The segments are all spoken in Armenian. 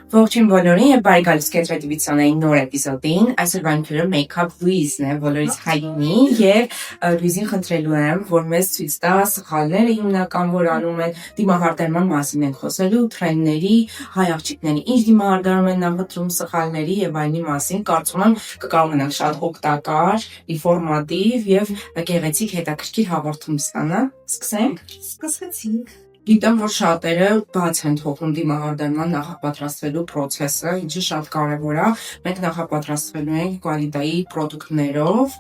Ողջույն բոլորին եւ բարի գալիս կենտրատիվիցիոնային նոր էպիզոդին։ Այսօրվա ընկերը Makeup Louise-ն է, բոլորից հայտնի եւ Louise-ին խնդրելու եմ, որ մեզ ցույց տա սխալները հիմնական, որ անում են դիմահարդարման մասին ենք խոսելու, թրենդերի, հայ աղջիկների ինչ դիմահարդարում են նախընտրում սխալների եւ այլնի մասին։ Կարծում եմ կկարողանանք շատ օգտակար, ինֆորմատիվ եւ գեղեցիկ հետաքրքիր հաղորդում ստանալ։ Սկսենք։ Սկսեցինք։ Գիտեմ, որ շատերը բաց են թողնում դիմահարդարման նախապատրաստվելու process-ը, ինչը շատ կարևոր է։ Մենք նախապատրաստվելու ենք կվալիտայի պրոդուկտներով։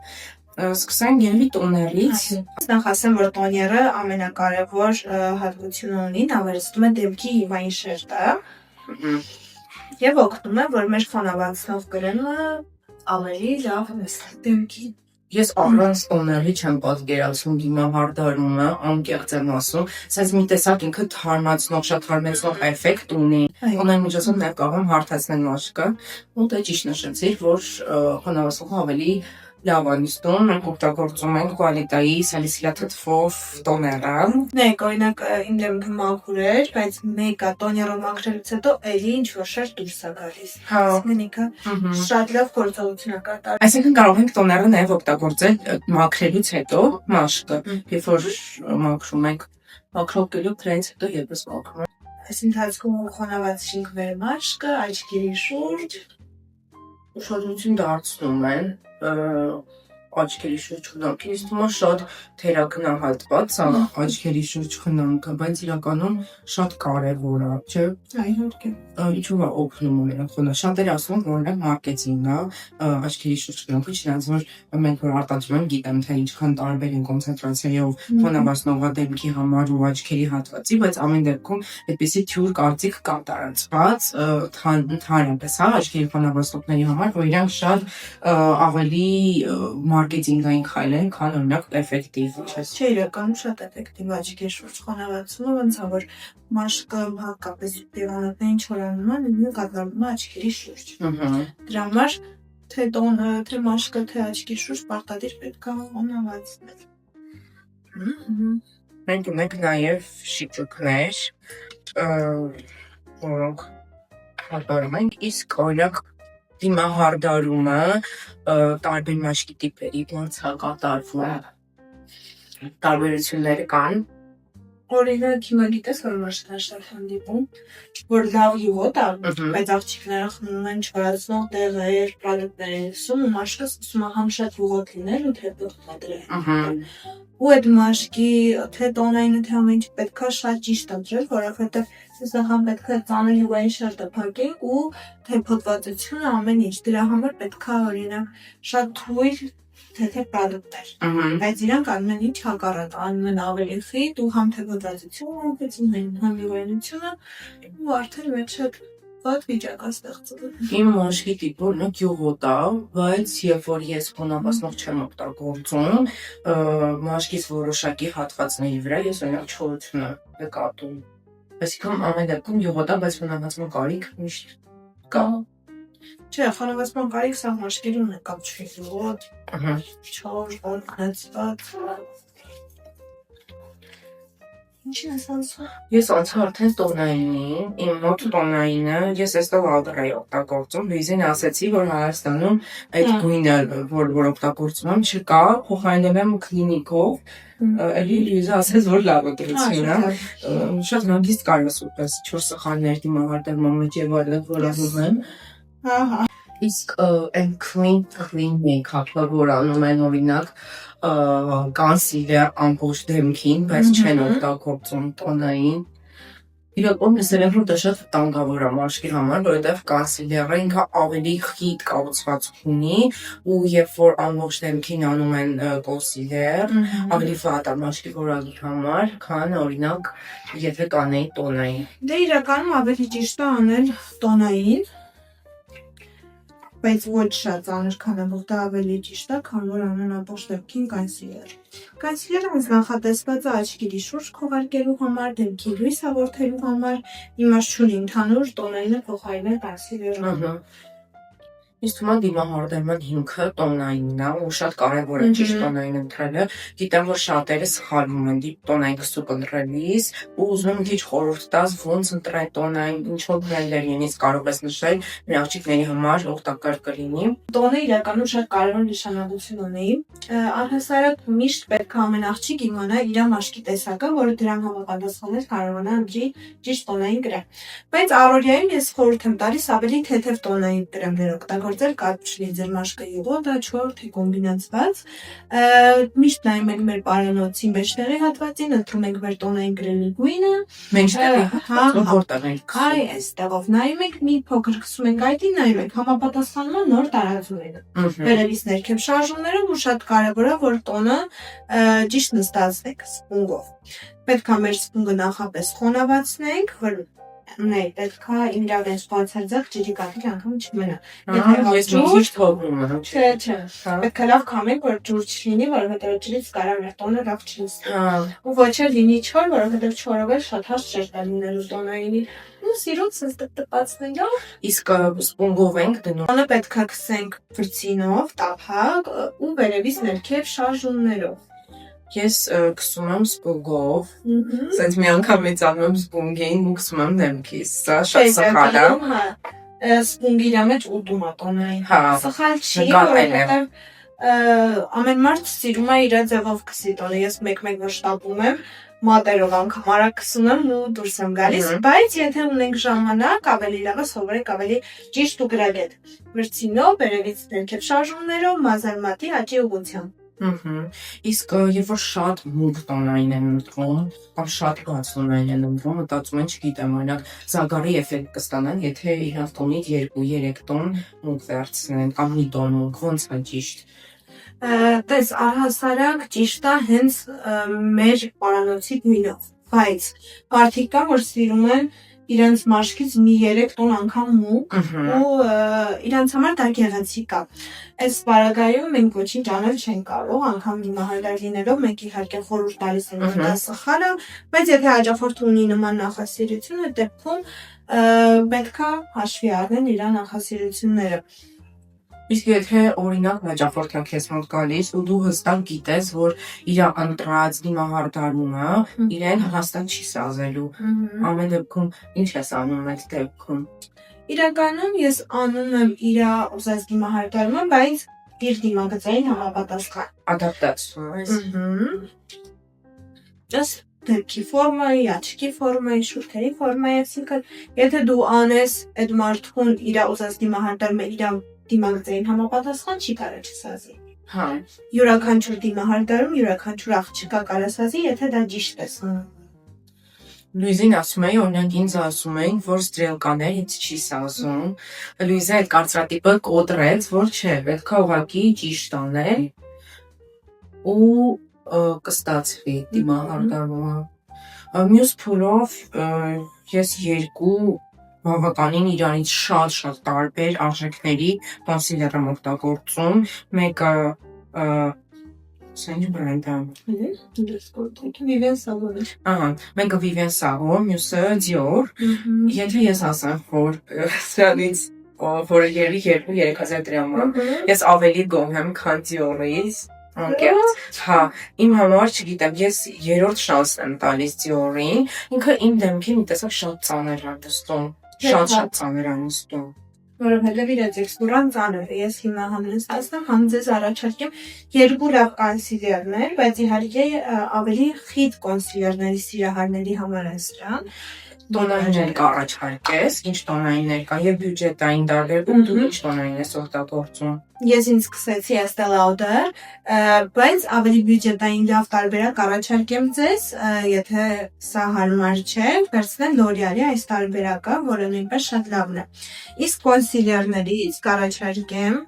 Սկսենք ելվի տոներից։ Նախ ասեմ, որ տոները ամենակարևոր հատկությունը ունի, նա վերցնում է դեմքի հիմային շերտը եւ օգնում է, որ մեր խոնավացնող կրեմը ավելի լավ նստի դեմքին։ Ես առանց տոների չեմ պատկերացնում դիմահարդարումը, անկեղծ եմ ասում, ասես մի տեսակ ինքը թարմացնող, շատ թարմացնող էֆեկտ ունի։ Տոների միջոցով նաև կարող եմ հարթացնել մաշկը, ու դե ճիշտ նշեցիր, որ խոնավացնողը ավելի լավ է նստում, մենք օգտագործում ենք կվալիտայի սալիսիլաթթվով տոները։ Նայեք, օրինակ իմ դեմքը մաքուր էր, բայց մեկը տոներով մաքրելուց հետո էլի ինչ որ շերտ դուրս է գալիս։ Հա։ Ինքը շատ լավ գործողություն է կատարում։ Այսինքն կարող ենք տոները նաև օգտագործել մաքրելուց հետո մաշկը, երբ որ մաքրում ենք, մաքրողելու դրանից հետո եւս մաքրում ենք։ Այս ընթացքում խոնավացրինք մեր մաշկը, աչքերի շուրջ։ Ուշադրություն դարձնում են աչքերի շուրջ խնամքի, ինձ թվում է շատ թերագնահատված է աչքերի շուրջ խնամքը, բայց իրականում շատ կարևոր է, չէ՞։ Իհարկե։ Ինչու՞ է օգնում օրինակ խոնավ։ Շատերը ասում են, որ օրինակ մարքեթինգ է աչքերի շուրջ խնամքը, չնայած որ մենք որ արտադրում ենք, գիտեմ թե ինչքան տարբեր են կոնցենտրացիայով խոնավացնողը դեմքի համար ու աչքերի հատվածի, բայց ամեն դեպքում այդպիսի թյուր կարծիք կա տարածված ընդհանրապես աչքերի խոնավացնողների համար, որ իրանք շատ ավելի մարքեթինգային քայլ են, քան օրինակ էֆեկտիվ, չէ, իրականում շատ էֆեկտիվ աչքերի շուրջ խոնավացումը, ոնց է որ մաշկը հատկապես դիվանատներին ինչ որ անում են, ինքը կատարվում է աչքերի շուրջ։ Դրա համար թե տոնը, թե մաշկը, թե աչքի շուրջ պարտադիր պետք է խոնավացնել։ Մենք ունենք նաև շիճուկներ, որոնք հատարում ենք, իսկ օրինակ դիմահարդարումը տարբեր մաշկի տիպերի ոնց է կատարվում, տարբերությունները կան։ Օրինակ հիմա գիտես որ մաշկը շատ հանդիպում, որ լավ յուղոտ է, բայց աղջիկները խմում են չորացնող դեղեր, պրոդուկտներ են սում, ու մաշկը սկսում է համ շատ յուղոտ լինել ու թե բխադրել։ Ու այդ մաշկի թե տոնայինը թե ամեն ինչ պետքա շատ ճիշտ ընտրել, որովհետև սա պետք է ծանր յուղային շերտը փակենք ու թե փոթվածությունը ամեն ինչ, դրա համար պետքա օրինակ շատ թույլ թե պրոդուկտներ, բայց իրանք անում են ինչ հակառակ, անում են ավելի խիտ ու համ թե փոթվածությունը անկեցում են, համ յուղայնությունը ու արդեն մեծ շատ վատ վիճակ է ստեղծվում։ Իմ մաշկի տիպը օրինակ յուղոտ է, բայց երբ որ ես խոնավացնող չեմ օգտագործում, մաշկիս որոշակի հատվածների վրա ես օրինակ չորություն եմ նկատում։ Այսինքն ամեն դեպքում յուղոտ է, բայց խոնավացման կարիք միշտ կա։ Չէ, խոնավացման կարիք սա մաշկերի ունեկապ չի յուղոտ, չոր, օրգնացված։ Ինչին ես անցնում։ Ես անցա արդեն տոնայինի, իմ մոտ տոնայինը, ես այստեղ ալդրայի օգտագործում, Լուիզին ասեցի, որ Հայաստանում այդ գույնը, որ օգտագործում եմ, չկա, փոխարինել եմ կլինիկով, էլի Լուիզը ասեց, որ լավ ընտրություն է, շատ հանգիստ կարես ուտես, 4 սխալներ դիմահարդարման մեջ եւ այլն, որ անում եմ։ Իսկ այն clean make-up-ը, որ անում են օրինակ կանսիլեր ամբողջ դեմքին, բայց չեն օգտագործում տոնային։ Իրականում լսել եմ, որ դա շատ վտանգավոր է մաշկի համար, որովհետև կանսիլերը ինքը ավելի խիտ կառուցվածք ունի ու երբ որ ամբողջ դեմքին անում են կոնսիլեր, ավելի վատ է մաշկի որակի համար, քան օրինակ եթե կանեի տոնային։ Դե իրականում ավելի ճիշտ է անել տոնային, բայց ոչ շատ ծանր քանակով, դա ավելի ճիշտ է, քան որ անեն ամբողջ դեմքին կանսիլեր։ Կանսիլերը ինձ նախատեսված է աչքերի շուրջ քողարկելու համար, դեմքի լույս հաղորդելու համար, իմաստ չունի ընդհանուր տոնայինը փոխարինել կանսիլերով։ Իսկ թվում է դիմահարդարման հիմքը տոնայինն է ու շատ կարևոր է ճիշտ տոնային ընտրելը։ Գիտեմ, որ շատերը սխալվում են տոնային քսուկ ընտրելիս ու ուզում եմ քիչ խորհուրդ տաս ոնց ընտրել տոնային, ինչով բրենդերից կարող ես նշել, մեր աղջիկների համար օգտակար կլինի։ Տոնը իրականում շատ կարևոր նշանակություն ունի։ Առհասարակ միշտ պետք է ամեն աղջիկ իմանա իր մաշկի տեսակը, որը դրան համապատասխանել կարողանա ընտրի ճիշտ տոնային կրեմ։ Բայց առօրյայում ես խորհուրդ եմ տալիս ավելի թեթև տոնային կրեմներ օգտագործել, կապչլի ձեր մաշկը յուղոտ, չոր թե կոմբինացված։ Միշտ նայում ենք մեր պարանոցի մեջտեղի հատվածին, ընտրում ենք մեր տոնային գրելի գույնը։ Մեջտեղի հատվածը որտեղ ենք։ Այ այստեղով նայում ենք, մի փոքր քսում ենք այդին, նայում ենք համապատասխանում է նոր տարածումները։ Վերևից ներքև շարժումները ու շատ կարևոր է, որ տոնը ճիշտ նստացնենք սպունգով։ Պետք է մեր սպունգը նախապես խոնավացնենք, որ պետք է իրավես բացարձակ ջրի կաթիլ անգամ չմնա։ Ես մի թողնում եմ։ Չէ։ Պետք է լավ քամենք, որ ջուր չլինի, որովհետև ջրից կարող է տոնը լավ չլսի։ Ու ոչ էլ լինի չոր, որովհետև չորով էլ շատ հաշ չէ լինելու տոնայինի։ Ու սիրուց տպածնելով։ Իսկ սպունգով ենք դնում։ Տոնը պետք է քսենք վրձինով, տափակ ու վերևից ներքև շարժումներով։ Ես քսում եմ սպունգով, ասենց մի անգամ մեծանում եմ սպունգին ու քսում եմ դեմքիս, սա շատ սխալ է։ Սպունգի իր մեջ ուտում է տոնային։ Սխալ չի, նկատել եմ։ որովհետև ամեն մարդ սիրում է իր ձևով քսի տոնը։ Ես մեկ-մեկ որ շտապում եմ, մատերով անգամ արագ քսում եմ ու դուրս եմ գալիս, բայց եթե ունենք ժամանակ, ավելի լավ է սովորեք ավելի ճիշտ ու գրագետ։ Վրձինով, վերևից ներքև շարժումներով, մազալմատի աճի ուղղությամբ։ Իսկ երբ որ շատ մուգ տոնային են ընտրում, կամ շատ բաց տոնային են ընտրում, մտածում են, չգիտեմ, օրինակ զագարի էֆեկտ կստանան, եթե իրանց տոնից 2-3 տոն մուգ վերցնեն, կամ մի տոն մուգ, ոնց է ճիշտ։ Տես առհասարակ ճիշտ է հենց մեր պարանոցի գույնով, բայց մարդիկ կան, որ սիրում են իրանց մաշկից մի 3 տոն անգամ մուկ ու իրանց համար դա գեղեցիկ է։ Այս պարագայում մենք ոչինչ անել չենք կարող, անգամ դիմահարդար լինելով մենք իհարկե խորհուրդ տալիս ենք, որ դա սխալ է, բայց եթե հաճախորդը ունի նման նախասիրություն, այդ դեպքում պետք է հաշվի առնել իր նախասիրությունները։ Իսկ եթե օրինակ հաճախորդը քեզ մոտ գալիս ու դու հստակ գիտես, որ իր ընտրած դիմահարդարումը իրեն հաստատ չի սազելու, ամեն դեպքում ինչ ես անում այդ դեպքում։ Իրականում ես անում եմ իր ուզած դիմահարդարումը, բայց իր դիմագծային համապատասխան։ Ադապտացում։ Just դեպքի ֆորմայի, աչքի ֆորմայի, շուրթերի ֆորմայի, այսինքն եթե դու անես այդ մարդուն իր ուզած դիմահարդարումը իր դիմագծային համապատասխան չի կարող չսազի։ Յուրաքանչյուր դիմահարդարում յուրաքանչյուր աղջիկա կարող սազի, եթե դա ճիշտ է սանում։ Լուիզին ասում է, օրինակ ինձ ասում էին, որ ստրելկաներ ինձ չի սազում։ Լուիզը այդ կարծրատիպը կոտրեց, որ չէ, պետք է ուղղակի ճիշտ անել ու կստացվի դիմահարդարումը։ Մյուս փորով ես 2 բավականին իրանից շատ տարբեր արժեքների կոնսիլեր եմ օգտագործում, մեկը Ինչ բրենդ է։ Vivienne Savon։ Մեկը Vivienne Savon, մյուսը Dior։ Եթե ես ասեմ, որ սրանից որը 2-3,000 դրամ է, ես ավելի գոհ եմ, քան Dior-ից։ Իմ համար, չգիտեմ, ես 3-րդ շանսն եմ տալիս Dior-ին, ինքը իմ դեմքին մի տեսակ շատ ծանր է նստում, շատ ծանր է նստում։ Որովհետև իր տեքստուրան ծանր է, ես հիմա համենստացնեմ, համ ձեզ առաջարկեմ 2 լավ կոնսիլերներ, բայց իհարկե ավելի խիտ կոնսիլերների սիրահարների համար են սրան։ Տոնայիններ կառաջարկես, ինչ տոնայիններ կա եւ բյուջետային տարբերակում դու ինչ տոնային ես օգտագործում։ Ես ինձ սկսեցի Estée Lauder, բայց ավելի բյուջետային լավ տարբերակ առաջարկեմ ձեզ, եթե սա հարմար չէ, վերցնեմ L'Oreal-ի այս տարբերակը, որը նույնպես շատ լավն է։ Իսկ կոնսիլերներից կառաջարկեմ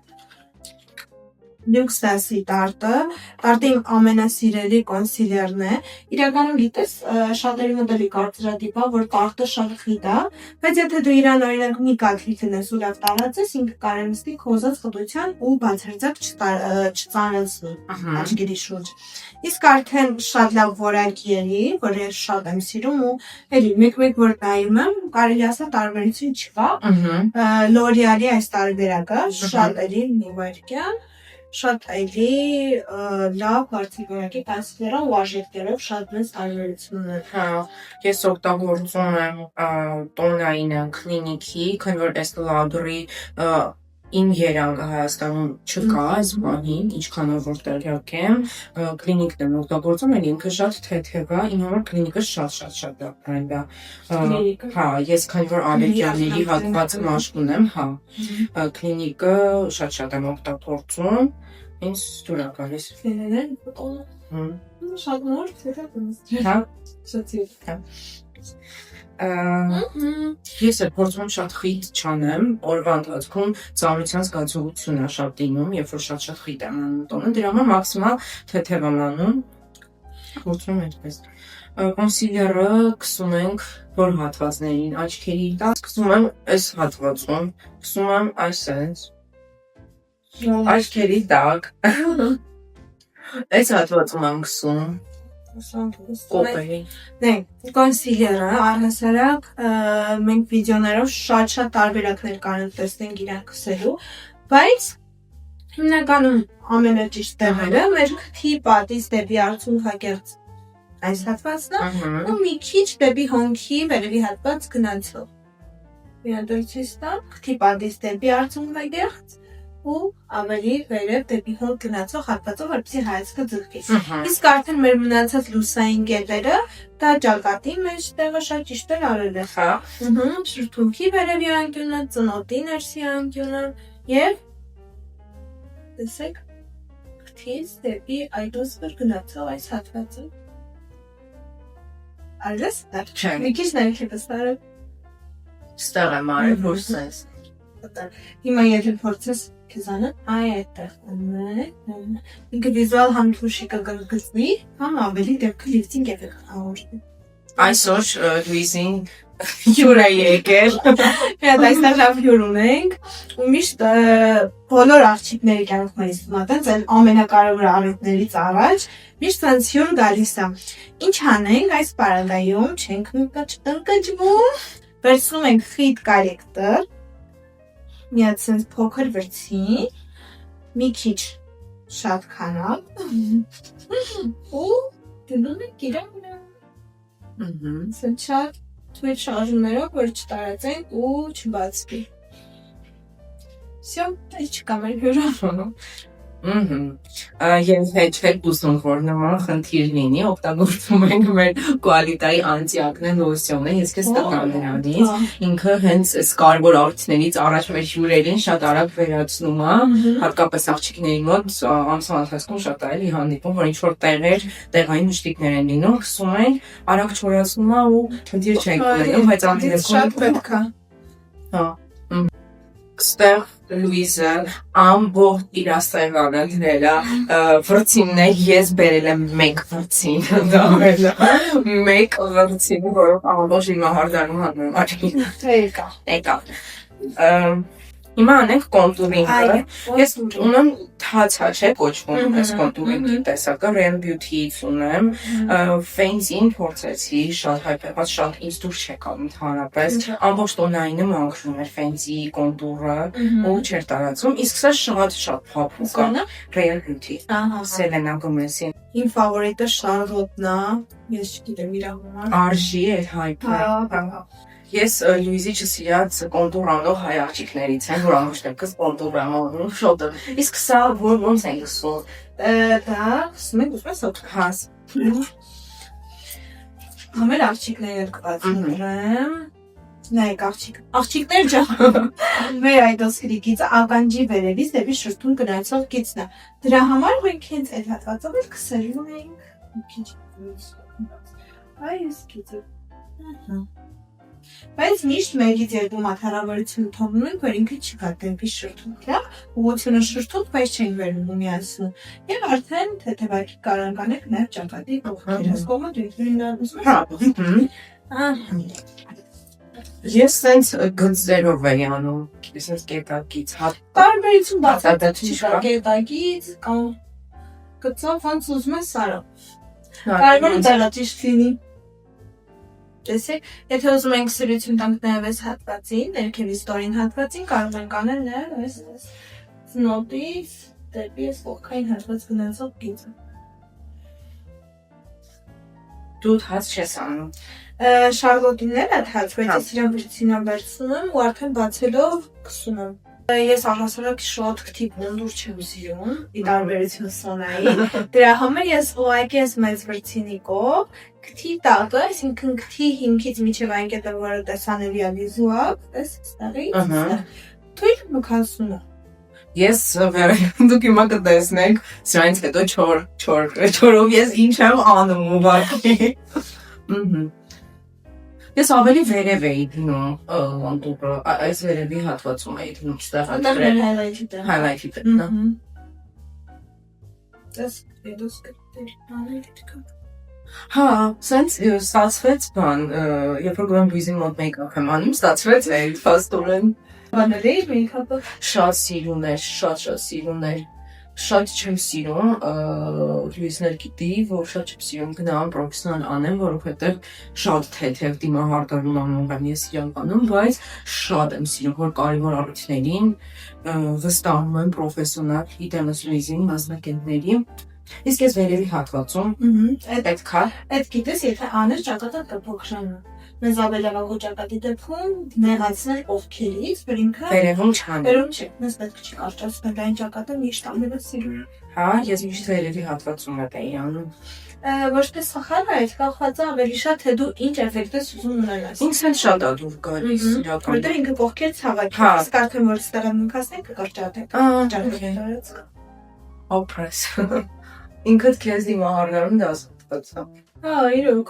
Luxus-ի տարտը, տարտի իմ ամենասիրելի կոնսիլերն է։ Իրականում գիտես, շատերի մոտ էլի կարծրատիպ է, որ տարտը շատ խիտ է, բայց եթե դու իրան օրինակ մի կաթիլ դնես ու լավ տարածես, ինքը կարող է նստի քո ուզած խտության ու բացարձակ չծանրացնի աչքերի շուրջ։ Իսկ արդեն շատ լավ որակի էլի, որ ես շատ եմ սիրում ու էլի մեկ-մեկ որ նայում եմ, կարելի ասա տարբերություն չկա։ L'Oreal-ի այս տարբերակը շատ էլի նիվարկյան շատ այլի լավ հարցիկորակի կասկերան ու արժեքներով շատ մեծ տարբերություն է։ Հա, ես օգտագործում եմ տոնայինը Clinique-ի, քանի որ Estée Lauder-ի իմ երանգը Հայաստանում չկա այս բանին, ինչքանով որ տեղյակ եմ, Clinique-ն եմ օգտագործում, էլ ինքը շատ թեթև է, իմ համար Clinique-ը շատ լավ բրենդ է։ Հա, ես քանի որ ալերգիաների հատված մաշկ ունեմ, հա, Clinique-ը շատ եմ օգտագործում, ինձ դուր է գալիս։ Շատ նոր թեթև։ Հա, Շատ սիրում։ Ես էլ փորձում եմ շատ խիտ չանեմ, օրվա ընթացքում ծանրության զգացողություն է շատ տինում, երբ որ շատ խիտ եմ անում տոնը, դրա համար մաքսիմալ թեթև եմ անում, փորձում եմ այդպես։ Կոնսիլերը քսում ենք որ հատվածներին, աչքերի տակ, քսում եմ այս հատվածում, քսում եմ այսպես, աչքերի տակ, այս հատվածում եմ քսում, կոպերի։ Կոնսիլերը առհասարակ մենք վիդեոներով շատ տարբերակներ կարող տեսնենք իրան քսելու, բայց հիմնականում ամենաճիշտ տեղերը մեր քթի պատից դեպի արցունքակեղծ այս հատվածն է ու մի քիչ դեպի հոնքի վերևի հատված գնացող։ Միադրցից տամ քթի պատից դեպի արցունքակեղծ ու ավելի վերև դեպի հոնք գնացող հատվածով, որպեսզի հայացքը ձգվի։ Իսկ արդեն մեր մնացած լուսային կետերը, դա ճակատի մեջ տեղը շատ ճիշտ էր արել է։ Հա։ Շրթունքի վերևի անկյունը, ծնոտի ներսի անկյունը եւ տեսեք քթից դեպի այդոսվեր գնացող այս հատվածը։ Alles Չէ։ մի քիչ ներքևս տարել։ Ստեղ եմ արել, որ սենց։ Հիմա եթե փորձես քեզանը այդտեղ ինքը վիզուալ համտուշի կգրգրվի, համ ավելի դեպքը լիֆտինգ է աղորժի։ Այսօր Լուիզին հյուր է եկել։ Հետ այստեղ լավ հյուր ունենք ու միշտ բոլոր աղջիկների կյանքում ես մատած այն ամենակարևոր առիթներից առաջ միշտ ցած հյուր գալիս է։ Ինչ անենք այս պարագայում չենք տնկջվում, վերցնում ենք խիտ կարեկտոր միած sense փոքր վրցի, մի քիչ շատ քանալ ու դնում ենք իրան վրա։ Սենց շատ թույլ շարժումներով, որ չտարածենք ու չբացվի։ Всё, չկա մեր հյուրը։ Ես հետ ուսում որ նման խնդիր լինի, օգտագործում ենք մեր կուալիտայի անտիակնե լոսյոնը, ես քեզ տղան նրանից, ինքը հենց այս կարևոր արդյունքներից առաջ մեր հյուրերին շատ արագ վերացնում է, հատկապես աղջիկների մոտ ամսվա ընթացքում շատ այլի հանդիպում, որ ինչ-որ տեղային մշտիկներ են լինում, քսում են, արագ չորացնում է ու խնդիր չենք ունենում, բայց անտիլեկում շատ պետք է։ Հա։ Ստեղ Լուիզը ամբողջ իր ասեղանը դրել է վրցիններ, ես բերել եմ մեկ վրցին, դավել է մեկ վրցին, որով ամբողջ իմ հարդանում հանում աչքի։ Եկա։ Հիմա անենք կոնտուրինգը, ես ունեմ թացա չէ կոչվում այս կոնտուրինգի տեսակը, Real Beauty-ից ունեմ, Fenty-ին փորձեցի, շատ հայտնված, շատ ինձ դուր չեկավ ընդհանրապես, ամբողջ տոնայինը մաքրում էր Fenty-ի կոնտուրը ու չէր տարածում, իսկ սա շատ փափուկ է, Real Beauty, Selena Gomez-ի։ Իմ ֆավորիտը Charlotte-ն է, ես չգիտեմ իր համար։ Արժի է հայտնի։ Ես Լուիզի չսիրած կոնտուր անող հայ աղջիկներից եմ, որ ամբողջնակս կոնտուր եմ անում շոտը։ Իսկ սա ոնց է լսում։ Դա սկսում ենք ուզում ես օգտքաս։ Համեր աղջիկներ երկված ունեմ։ Նայեք աղջիկներ ջան։ Մեր այդոս քրիկից ականջի վերևից դեպի շրթուն գնացող գիծն է։ Դրա համար մենք հենց այդ հատվածով էլ քսելու ենք։ Քիչ։ Այս գիծը։ Բայց միշտ մեկից երկու մաթարավորություն թողնում ենք, որ ինքը չի գա դեպի շրթունք, լավ, ուղղությունը շրթունք, բայց չենք վերնում միացնում։ Եվ արդեն թեթևակի կարող կանեք նաև ճակատի կողքերը, կողմը դույքին ուզում Ես sense գծերով էի անում, sense կետակից հատ տարբերություն բացատրություն բացատրություն չկա։ կետակից կամ գծով ոնց ուզում ես սարը։ Կարևորը դա ճիշտ լինի։ Տեսեք, եթե ուզում ենք սրություն տանք նաև այս հատվածին, ներքևի ստորին հատվածին, կարող ենք անել նաև այս ծնոտից դեպի այս կողքային հատված գնացող գիծը։ դու հաց չես անում։ Շարլոտինները թաց, բայց ես իրան վրցինան վերցնում ու արդեն բացելով կսում եմ։ Ես առհասարակ շատ քթի բոնդուր չեմ սիրում, ի տարբերություն Սոնայի։ Դրա համար ես ուղղակի ես մեծ վրցինի կով քթի տակը, այսինքն քթի հիմքից միջև այն կետը, որը տեսանելի է վիզուալ, այս ստեղից, թույլ մքացնում եմ։ Ես դուք հիմա կտեսնեք, սրանից հետո չորով ես ինչ եմ անում ուղղակի։ Ես ավելի վերև էի դնում անտուպը, այս վերևի հատվածում էի դնում ստեղ highlight-ի տեղ։ Հա, sense ստացվեց բան, երբ որ գոհեմ Լուիզի մոտ make-up եմ անում, ստացվեց էի փաստորեն։ Բաների մեյքափը Շատ սիրուն էր, շատ սիրուն էր։ Շատ չեմ սիրում, Լուիզներ գիտի, որ շատ չեմ սիրում գնամ պրոֆեսիոնալ անեմ, որովհետև շատ թեթև դիմահարդարում անում եմ ես իրականում, բայց շատ եմ սիրում, որ կարևոր առիթներին վստահում եմ պրոֆեսիոնալ իդեմս Լուիզին մասնակիցների։ Իսկ ես վերևի հատվածում պետքա այդ գիտես, եթե աներ ճակատը կփոխշանը։ Մեզ ավելավաղ ճակատի դեպքում նեղացնել կողքերից, որ ինքը վերևում չանեմ։ վերում չի, մեզ պետք չի կարճացնել այն ճակատը միշտ ամենը սիրում եմ։ Հա, ես միշտ վերևի հատվածում էի անում։ Ոչ թե սխալ է, այդ կախված է ավելի շատ թե դու ինչ էֆեկտ ես ուզում ունենաս։ Ինձ էլ շատ է դուր գալիս իրականում։ Որտեղ ինքը կողքերից հավաքի, իսկ արդեն որ ստեղ եմ ընկասնեք կկրճատեք։ Ճակատը։ Օպրես։ Ինքդ քեզ դիմահարդարում դասացա։ Հա, իրոք։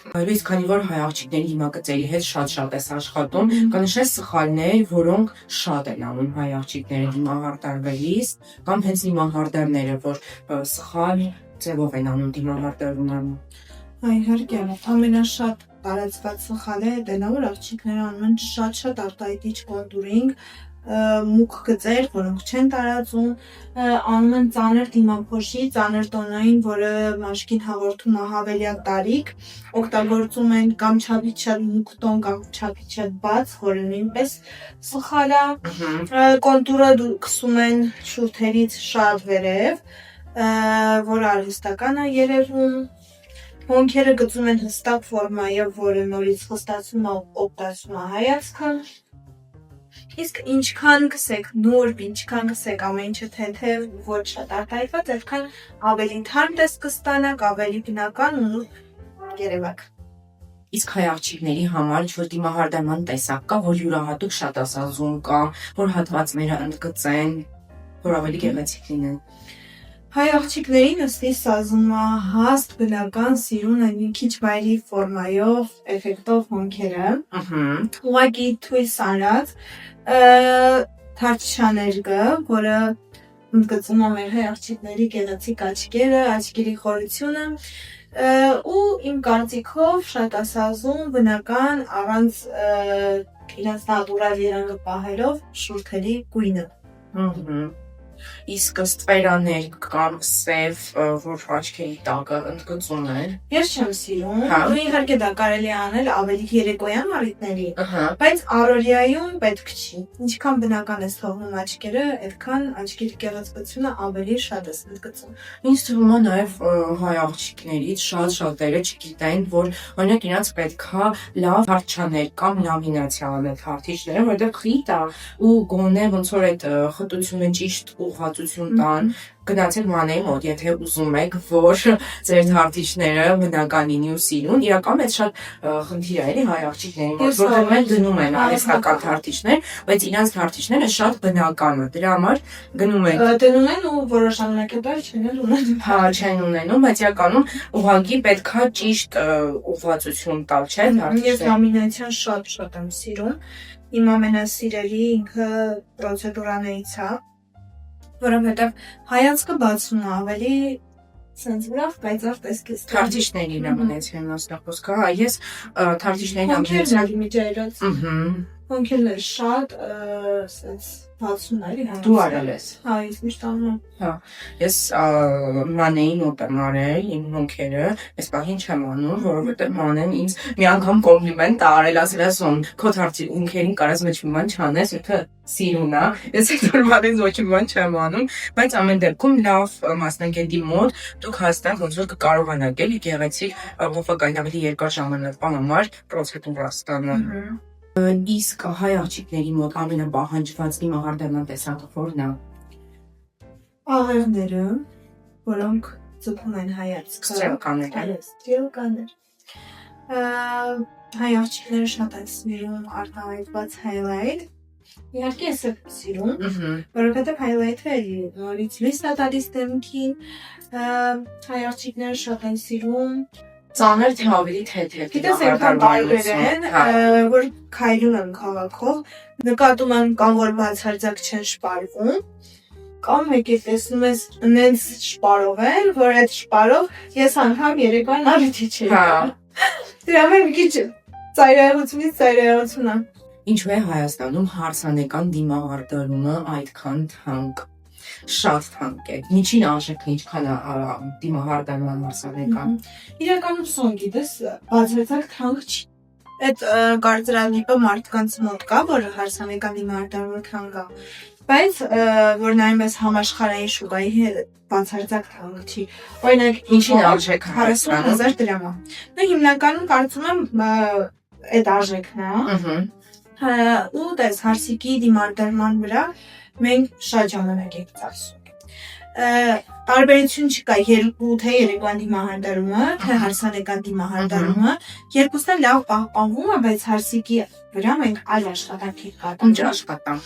Բայց քանի որ հայ աղջիկների հիմա գծերի հետ շատ ես աշխատում, կանշես սխալներ, որոնք շատ են անում հայ աղջիկները դիմահարդարվելիս, կամ հենց դիմահարդարները, որ սխալ ձևով են անում դիմահարդարում։ Իհարկե, ամենաշատ տարածված սխալը դա նա որ աղջիկները անում են շատ արտահայտիչ կոնտուրինգ, մուգ գծեր, որոնք չեն տարածում, անում են ծանր դիմափոշի, ծանր տոնային, որը մաշկին հաղորդում է հավելյալ տարիք, օգտագործում են կամ չափիչել մուգ տոն կամ չափիչել բաց, որը նույնպես սխալ է, կոնտուրը քսում են շուրթերից շատ վերև, որը արհեստական է երևում, հոնքերը գծում են հստակ ֆորմայով, որը նորից խստացում է օգտացում է հայացքը։ Իսկ ինչքան գսեք նուրբ, ինչքան գսեք ամեն ինչը թեթև, ոչ շատ արտահայտված, այդքան ավելի թարմ տեսք կստանաք, ավելի բնական ու նուրբ երևաք։ Իսկ հայ աղջիկների համար ինչ-որ դիմահարդարման տեսակ կա, որ յուրահատուկ շատ ասազում կա, որ հատվածները ընդգծեն, որ ավելի գեղեցիկ լինեն։ Հայ աղջիկներին ըստ իս սազումը հաստ բնական սիրուն են մի քիչ վայրի ֆորմայով, էֆեկտով հոնքերը, ուղղակի թույլ սարած, թարչաներգը, որը ընդգծում է մեր հայ աղջիկների գեղեցիկ աչքերը, աչքերի խորությունը, ու իմ կարծիքով շատ ասազում բնական առանց իրենց նատուրալ երանգը պահելով շուրթերի գույնը։ Իսկ ստվերաներ կամ սև, որ աչքերի տակը ընդգծում են։ Ես չեմ սիրում, ու իհարկե դա կարելի է անել ավելի երեկոյան առիթների, բայց առօրյայում պետք չի։ Ինչքան բնական ես թողնում աչքերը, այդքան աչքերի գեղեցկությունը ավելի շատ ես ընդգծում։ Ինձ թվում է նաև հայ աղջիկներից շատերը չգիտեն, որ օրինակ իրենց պետքա լավ հարթչաներ կամ լամինացիա անել հարթիչները, որտեղ խիտ է ու գոնե ոնց որ այդ խտությունը ճիշտ ուղղվածություն տան, գնացեք Մանեի մոտ, եթե ուզում եք, որ ձեր թարթիչները բնական լինի ու սիրուն, իրական մեծ շատ խնդիր է էլի հայ աղջիկների մոտ, որտեղ մենք դնում են արհեստական թարթիչներ, բայց իրանց թարթիչները շատ բնական է, դրա համար գնում են դնում են ու որոշ ժամանակետար չեն ունենում։ Հա, չեն ունենում, բայց իրականում ուղղակի պետքա ճիշտ ուղղվածություն տալ, չէ՞, Ես լամինացիան շատ եմ սիրում։ Իմ ամենասիրելի ինքը պրոցեդուրաներից է, որովհետև հայացքը բացում է ավելի sense ուրախ, բայց արտեսքից թարթիչների լամինացիան մասնախոսքը, հա, ես թարթիչների լամինացիան Հոնքերն շատ sense բացում է, դու արել ես։ Հա, ես միշտ անում։ Հա, ես Մանեի մոտ եմ արել իմ հոնքերը, այս պահին չեմ անում, որովհետև Մանեն ինձ մի անգամ կոմպլիմենտ արել, ասել ասում, քո թարթիչներին կարաս ոչ մի բան չանես, եթե սիրուն է, ես նորմալից ոչ մի բան չեմ անում, բայց ամեն դեպքում լավ մասնագետի մոտ դուք հաստատ ոնց որ կկարողանաք էլի գեղեցիկ ողոֆական ավելի երկար ժամանակվա համար պրոցեդուրա ստանալ։ Իսկ հայ աղջիկների մոտ ամենապահանջված դիմահարդարման տեսակը որն է։ Աղեղները, որոնք ձգում են հայացքը։ Ստրելկաները։ Ստրելկաներ։ Հայ աղջիկները շատ են սիրում արտահայտված highlight։ Իհարկե ես եմ սիրում, որովհետև highlight-ը նորից լույս է տալիս դեմքին։ Հայ աղջիկները շատ են սիրում ծանր թե ավելի թեթև։ Գիտես այնքան տարբեր են, որ քայլում են քաղաքով, նկատում են կամ որ բացարձակ չեն շպարվում, կամ մեկ է տեսնում ես նենց շպարով են, որ այդ շպարով ես անգամ երեկոյան առիթի չի։ Դրա համար մի քիչ ծայրահեղությունից ծայրահեղություն է։ Ինչու է Հայաստանում հարսանեկան դիմահարդարումը այդքան թանկ։ Շատ թանկ է։ Միջին արժեքը ինչքան է դիմահարդարման հարսանեկան։ Իրականում սոն գիտես, բացարձակ թանկ չի։ Այդ կարծրալիպը մարդկանց մոտ կա, որ հարսանեկան դիմահարդարումը թանկ է։ Բայց որ նայում ես համաշխարհային շուկայի հետ բացարձակ թանկ չի։ Օրինակ ինչին արժեքը 40,000 դրամ է։ Նա հիմնականում կարծում եմ այդ արժեքն է։ Ու դες հարսիկի դիմահարդարման վրա մենք շատ ժամանակ ենք ծախսում։ Տարբերություն չկա թե երեկոյան դիմահարդարումը, թե հարսանեկան դիմահարդարումը, երկուսն էլ լավ պահպանվում է, բայց հարսիկի վրա մենք այլ աշխատանք ենք կատարում։ Ինչ աշխատանք։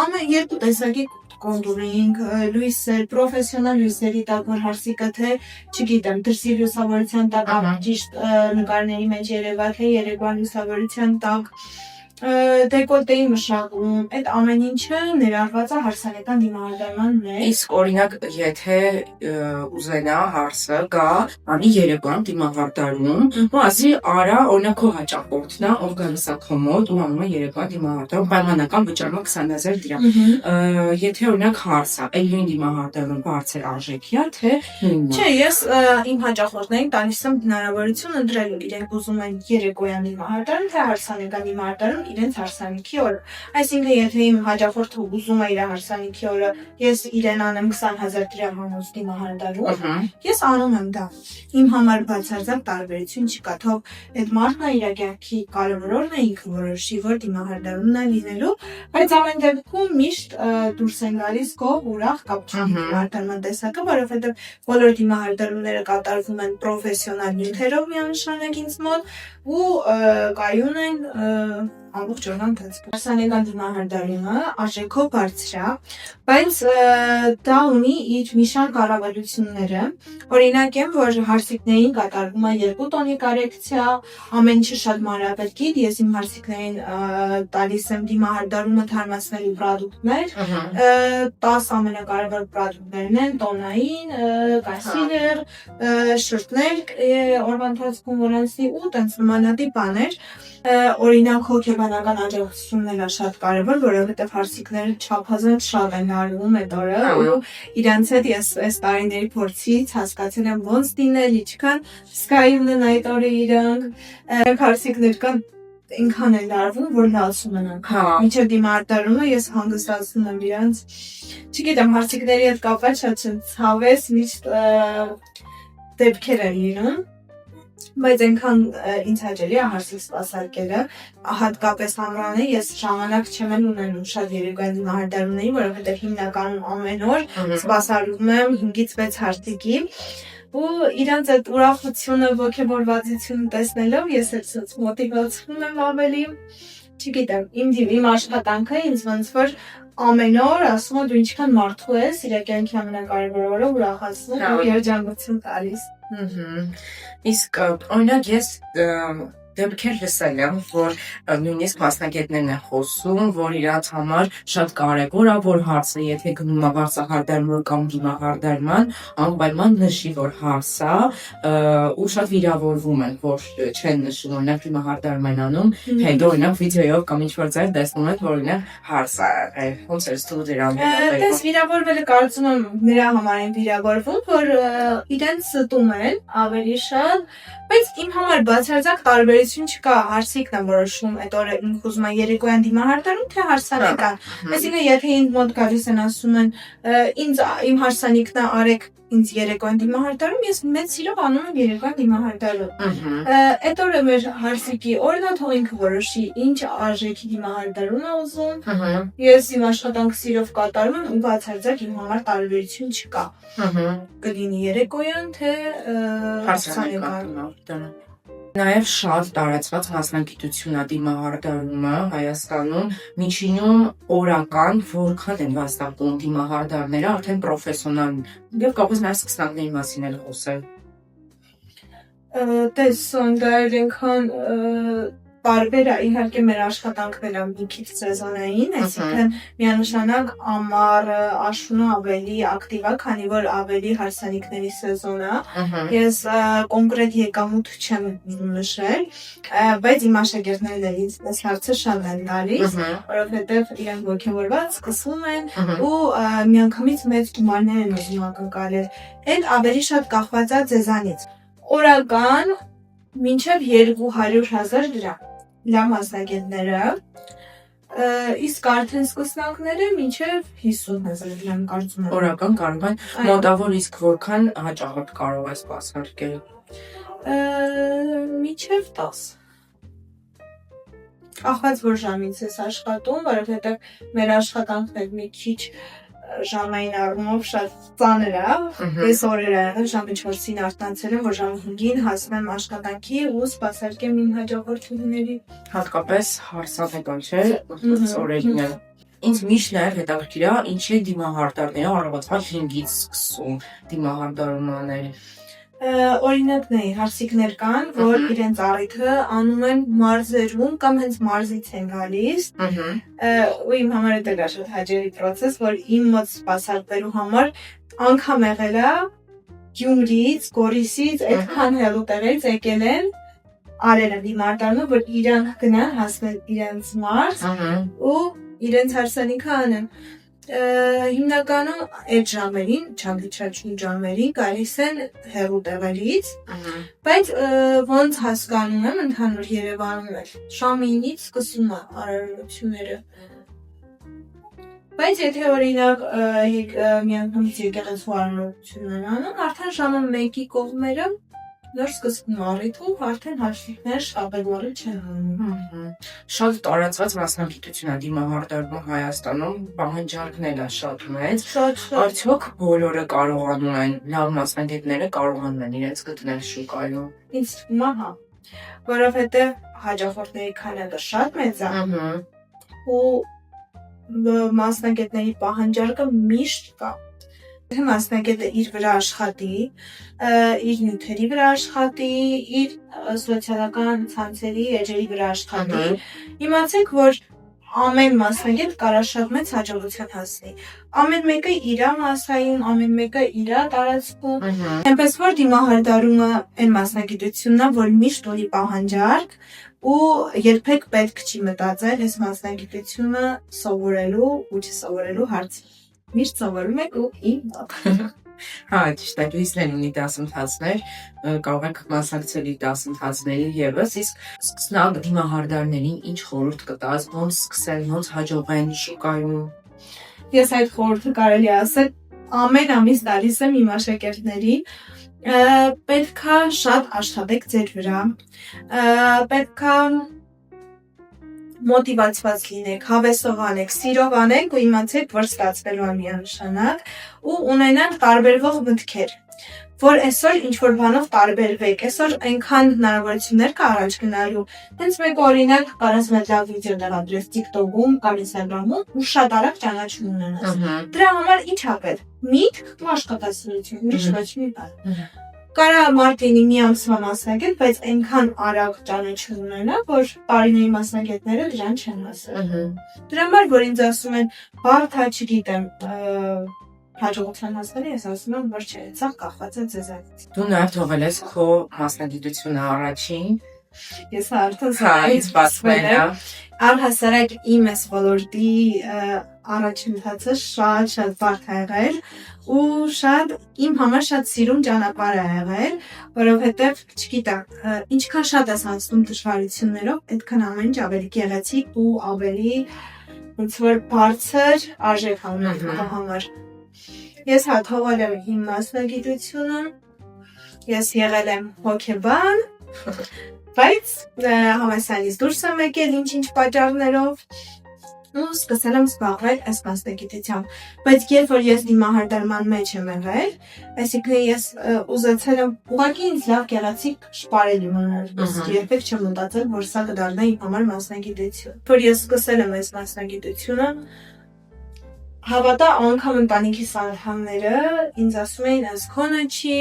Ամեն երկու տեսակի կոնդուրինգ, լույսեր, պրոֆեսիոնալ լույսերի տակ, որ հարսիկը թե, չգիտեմ, դրսի լուսավորության տակ ճիշտ նկարների մեջ երևա, թե երեկոյան լուսավորության տակ դեկոլտեի մշակում, այդ ամեն ինչը ներառված է հարսանեկան դիմահարդարման մեջ։ Իսկ օրինակ, եթե ուզենա հարսը գա, անի երեկոյան դիմահարդարում, ու ասի արա օրինակ քո հաճախորդն է, ով գալիս է քո մոտ ու անում է երեկոյան դիմահարդարում, պայմանական վճարում 20,000 դրամ։ Եթե օրինակ հարսը, այլ նույն դիմահարդարում բարձր արժեքի է, թե նույնն է։ Չէ, ես իմ հաճախորդներին տալիս եմ հնարավորություն ընտրելու, իրենք ուզում են երեկոյան դիմահարդարում, թե հարսանեկան դիմահարդարում իրենց հարսանիքի օրը։ Այսինքն, եթե իմ հաճախորդը ուզում է իր հարսանիքի օրը, ես իրեն անեմ 20,000 դրամ հանուց դիմահարդարում, ես անում եմ դա։ Իմ համար բացարձակ տարբերություն չկա, թող այդ մարդն իր կյանքի կարևոր օրն է ինքը որոշի, որ դիմահարդարումն է լինելու, բայց ամեն դեպքում միշտ դուրս են գալիս գոհ, ուրախ, կապ չունի դիմահարդարման տեսակը, որովհետև բոլոր դիմահարդարումները կատարվում են պրոֆեսիոնալ նյութերով միանշանակ ինձ մոտ ու կայուն են ամբողջ օրվա ընթացքում։ Հարսանեկան դիմահարդարումը արժեքով բարձր է, բայց դա ունի իր մի շարք առավելությունները։ Օրինակ եմ, որ հարսիկներին կատարվում է 2 տոնի կորեկցիա, ամեն ինչը շատ մանրակրկիտ, ես իմ հարսիկներին տալիս եմ դիմահարդարումը թարմացնելու պրոդուկտներ, 10 ամենակարևոր պրոդուկտներն են տոնային, կոնսիլեր, շրթներ օրվա ընթացքում որոնցի ու տենց նմանատիպ բաներ, օրինակ հոգեբանական աջակցությունն է շատ կարևոր, որովհետև հարսիկները չափազանց շատ են արվում այդ օրը ու իրանց հետ ես այս տարիների փորձից հասկացել եմ ոնց դինել, ինչքան սկայում են այդ օրը իրանք հարսիկներ կան ինքան են արվում, որ լացում են մինչև դիմահարդարումը ես հանգստացնում եմ իրանց, չգիտեմ, հարսիկների հետ կապված շատ ցավես միշտ դեպքեր են լինում, Բայց այնքան ինձ հաճելի է հարցիկ սպասարկելը, հատկապես ամռանը ես ժամանակ չեմ ունենում շատ երեկոյան դիմահարդարումների, որովհետև հիմնականում ամեն օր սպասարկում եմ 5-ից 6 հարցիկի ու իրանց այդ ուրախությունը, ոգևորվածությունը տեսնելով ես էլ մոտիվացվում եմ ավելի, չգիտեմ, իմ աշխատանքը ինձ ոնց որ ամեն օր ասում է դու ինչքան մարդու ես, իր կյանքի ամենակարևոր օրը ուրախացնում ու երջանկություն տալիս։ Իսկ օրինակ ես դեպքեր լսել եմ, որ նույնիսկ մասնագետներն են խոսում, որ իրաց համար շատ կարևոր է, որ հարցը, եթե գնում է վարձահարդարման կամ դիմահարդարման, անպայման նշի, որ հարց է, ու շատ վիրավորվում են, որ չեն նշում, օրինակ դիմահարդարման անում, հետո օրինակ վիդեոյով կամ ինչ-որ ձեր տեսնում են, որ օրինակ հարց է, ոնց է ստուդ իրան։ Դες վիրավորվելը կարծում եմ նրա համար են վիրավորվում, որ իրենց ստում են ավելի շատ, բայց իմ համար բացարձակ տարբերություն չկա, հարցիկն է որոշում այդ օրը ինձ ուզում է երեկոյան դիմահարդարում, թե հարսանեկան։ Այսինքն եթե ինձ մոտ գալիս են ասում են իմ հարսանիքն է արեք ինձ երեկոյան դիմահարդարում, ես մեծ սիրով անում եմ երեկոյան դիմահարդարում։ Այդ օրը մեր հարսիկի օրն է, թող ինքը որոշի ինչ արժեքի դիմահարդարում է ուզում։ Ես իմ աշխատանքը սիրով կատարում եմ ու բացարձակ իմ համար տարբերություն չկա։ Կլինի երեկոյան, թե հարսանեկան։ Նաև շատ տարածված մասնագիտություն է դիմահարդարումը Հայաստանում, միջինում օրական որքան են վաստակում դիմահարդարները, արդեն պրոֆեսիոնալ, եւ կապված նաև սկսնակների մասին էլ խոսել։ Դες դա այնքան տարբեր է, իհարկե մեր աշխատանքն է մի քիչ սեզոնային, այսինքն միանշանակ ամառը, աշունը ավելի ակտիվ է, քանի որ ավելի հարսանիքների սեզոն է։ Ես կոնկրետ եկամուտ չեմ նշել, բայց իմ աշակերտներն ինձ այս հարցը շատ են տալիս, որովհետև իրենք ոգևորված սկսում են ու միանգամից մեծ գումարներ են ուզում ակնկալել։ Էլ ավելի շատ կախված է ձեզանից։ Օրական մինչև 200,000 դրամ լավ մասնագետները, իսկ արդեն սկսնակները մինչև 50,000 դրամ կարծում եմ։ Օրական կարող են մոտավոր, իսկ որքան հաճախորդ կարող է սպասարկել։ Մինչև 10։ Կախված որ ժամից ես աշխատում, որովհետև մեր աշխատանքն էլ մի քիչ ժամային առումով շատ ծանր է, ես օրերը ժամը 4-ին արթնացել եմ, որ ժամը 5-ին հասնեմ աշխատանքի ու սպասարկեմ իմ հաջողությունների։ Հատկապես հարսանեկան չէ, օրերին է։ Ինձ միշտ նաև հետաքրքիր է, ինչի դիմահարդարները առավոտվա 5-ից սկսում դիմահարդարումները։ Օրինակների հարսիկներ կան, որ իրենց առիթը անում են մարզերում կամ հենց մարզից են գալիս։ Ու իմ համար դա է շատ հաճելի process, որ իմ մոտ սպասարկվելու համար անգամ եղել է Գյումրիից, Գորիսից, այդքան հեռու տեղից եկել են արել են դիմահարդարումը, որ իրանք գնան հասնել իրենց մարզ ու իրենց հարսանիքը անեն։ Հիմնականում այդ ժամերին, չանդիչաչուն ժամերին գալիս են հեռու տեղերից, բայց ոնց հասկանում եմ ընդհանուր Երևանում էլ ժամը 9-ից սկսում է արարողությունները։ Բայց եթե օրինակ միանգամից եկեղեցու արարողությունն են անում, արդեն ժամը 1-ի կողմերը նոր սկսվում առիթում, արդեն հարսիկներ շաբերվարի չեն անում։ Շատ տարածված մասնագիտություն է դիմահարդարում Հայաստանում, պահանջարկներն է շատ մեծ։ Արդյոք բոլորը կարողանում են, լավ մասնագետները կարողանում են իրենց գտնել շուկայում։ Ինձ թվում է հա, որովհետև հաճախորդների քանակը շատ մեծ է ու մասնագետների պահանջարկը միշտ կա։ Եթե մասնագետը իր վրա աշխատի, իր նյութերի վրա աշխատի, իր սոցիալական ցանցերի էջերի վրա աշխատի, իմացեք, որ ամեն մասնագետ կարա շատ մեծ հաջողության հասնի։ Ամեն մեկը իր մասային, ամեն մեկը իր տարածքում։ Այնպես որ դիմահարդարումը այն մասնագիտությունն է, որ միշտ ունի պահանջարկ ու երբեք պետք չի մտածել այս մասնագիտությունը սովորելու ու չսովորելու հարցը։ Միշտ սովորում եք ու իմ մոտ։ Հա, ճիշտ է, լույսներ ունի դասընթացներ, կարող եք մասնակցել իր դասընթացների ևս, իսկ սկսնակ դիմահարդարներին ինչ խորհուրդ կտաս, ոնց սկսել, ոնց հաջողեն շուկայում։ Ես այդ խորհուրդը կարելի ասել ամեն ամիս տալիս եմ իմ աշակերտներին, Պետքա շատ աշխատեք ձեր վրա, պետքա մոտիվացված լինեք, հավեսով անեք, սիրով անեք ու իմացեք, որ ստացվելու է միանշանակ ու ունենանք տարբերվող մտքեր, որ այսօր ինչ-որ բանով տարբերվեք, այսօր այնքան հնարավորություններ կա առաջ գնալու, հենց մեկ օրինակ կարաս մեծ լավ վիդեո դեղադրես TikTok-ում կամ Instagram-ում ու շատ արագ ճանաչում ունենաս։ Դրա համար ինչ ա պետք։ Միտք ու աշխատասիրություն, ուրիշ ոչ մի բան։ Կարա Մարտինի մի ամսվա մասնագետ, բայց այնքան արագ ճանաչում ունենա, որ տարիների մասնագետները դրան չեն հասել։ Դրա համար, որ ինձ ասում են, բարդ չգիտեմ, հաջողության հասնել ես ասում եմ, որ չէ, սա կախված է ձեզանից։ Դու նաև թողել ես քո մասնագիտությունը առաջին։ Ես արդեն Սայից բացվել է։ Առհասարակ իմ այս ոլորտի առաջընթացը շատ բարդ է եղել ու իմ համար շատ սիրուն ճանապարհ է եղել, որովհետև չգիտեմ, ինչքան շատ ես անցնում դժվարություններով, այդքան ամեն ինչ ավելի գեղեցիկ ու ավելի ոնց որ բարձր արժեք ունի քո համար։ Ես թողել եմ իմ մասնագիտությունը, ես եղել եմ հոգեբան, բայց համալսարանից դուրս եմ եկել ինչ-ինչ պատճառներով ու սկսել եմ զբաղվել այս մասնագիտությամբ, բայց երբ որ ես դիմահարդարման մեջ եմ եղել, այսինքն ես ուզեցել եմ ուղղակի ինձ լավ գեղեցիկ շպարել իմանալ, ես երբեք չեմ մտածել, որ սա կդառնա իմ համար մասնագիտություն։ Որ ես սկսել եմ այս մասնագիտությունը, հավատա անգամ ընտանիքիս անդամները ինձ ասում էին, այս քոնը չի,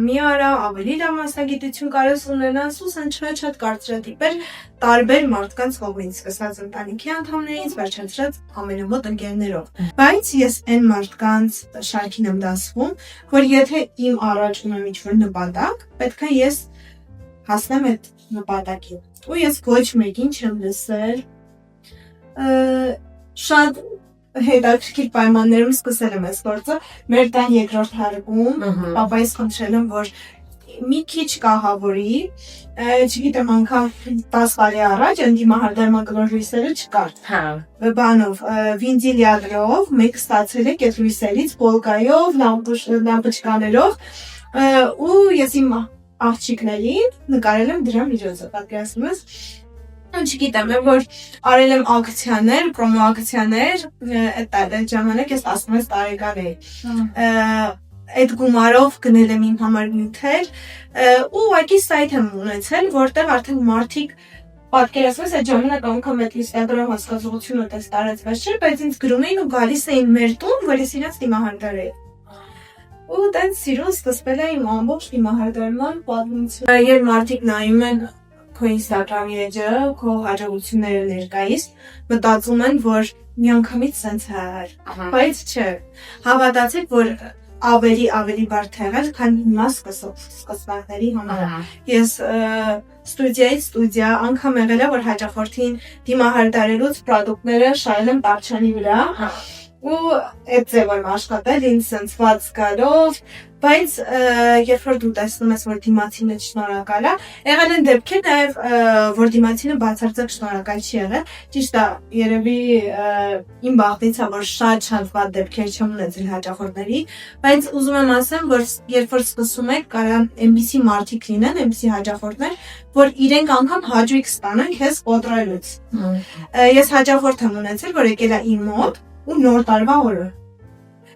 մի արա, ավելի լավ մասնագիտություն կարես ունենաս ու սենց շատ կարծրատիպեր տարբեր մարդկանց կողմից, սկսած ընտանիքի անդամներից, վերջացրած ամենամոտ ընկերներով։ Բայց ես այն մարդկանց շարքին եմ դասվում, որ եթե իմ առաջ ունեմ ինչ-որ նպատակ, պետք է ես հասնեմ այդ նպատակին։ Ու ես ոչ մեկին չեմ լսել, շատ հետաքրքիր պայմաններում սկսել եմ այս գործը, մեր տան երկրորդ հարկում, պապայիս խնդրել եմ, որ մի քիչ կահավորի, չգիտեմ անգամ 10 տարի առաջ ընդդիմահարդարման կլոր լույսերը չկար։ Բանով, վինտիլյատորով, մեկ ստացել եք այդ լույսերից, պոլկայով, լամպոչկաներով, ու ես իմ աղջիկներին նկարել եմ դրա միջոցով, պատկերացնում ես։ Չգիտեմ, որ արել եմ ակցիաներ, պրոմո ակցիաներ, այդ ժամանակ ես 16 տարեկան էի։ Այդ գումարով գնել եմ իմ համար նյութեր ու ուղղակի սայթ եմ ունեցել, որտեղ արդեն մարդիկ պատկերացնում ես այդ ժամանակ անգամ այդ Instagram հասկացողությունը դες տարածված չէր, բայց ինձ գրում էին ու գալիս էին մեր տուն, որ ես իրաց դիմահարդար էի։ Ու դենց սիրուն սկսվել է իմ ամբողջ դիմահարդարման պատմությունը։ Երբ մարդիկ նայում են քո Instagram-ի էջը, քո հաջողությունները ներկայիս, մտածում են, որ միանգամից սենց է եղել, բայց չէ։ Հավատացեք, որ ավելի բարդ է եղել, քան հիմա սկսնակների համար։ Ես ստուդիայից ստուդիա անգամ եղել է, որ հաճախորդին դիմահարդարելուց պրոդուկտները շարել եմ տապչանի վրա, ու այդ ձև եմ աշխատել, ինձ սենց ված գալով, բայց երբ որ դու տեսնում ես, որ դիմացինը շնորհակալ է, եղել են դեպքեր նաև, որ դիմացինը բացարձակ շնորհակալ չի եղել, ճիշտ է, երևի իմ բախտից է, որ շատ վատ դեպքեր չեմ ունեցել հաճախորդների, բայց ուզում եմ ասեմ, որ երբ որ սկսում եք, կարա այնպիսի մարդիկ լինեն, այնպիսի հաճախորդներ, որ իրենք անգամ հաճույք ստանան քեզ կոտրելուց։ Ես հաճախորդ եմ ունեցել, որ եկել է իմ մոտ ու նոր տարվա օրը։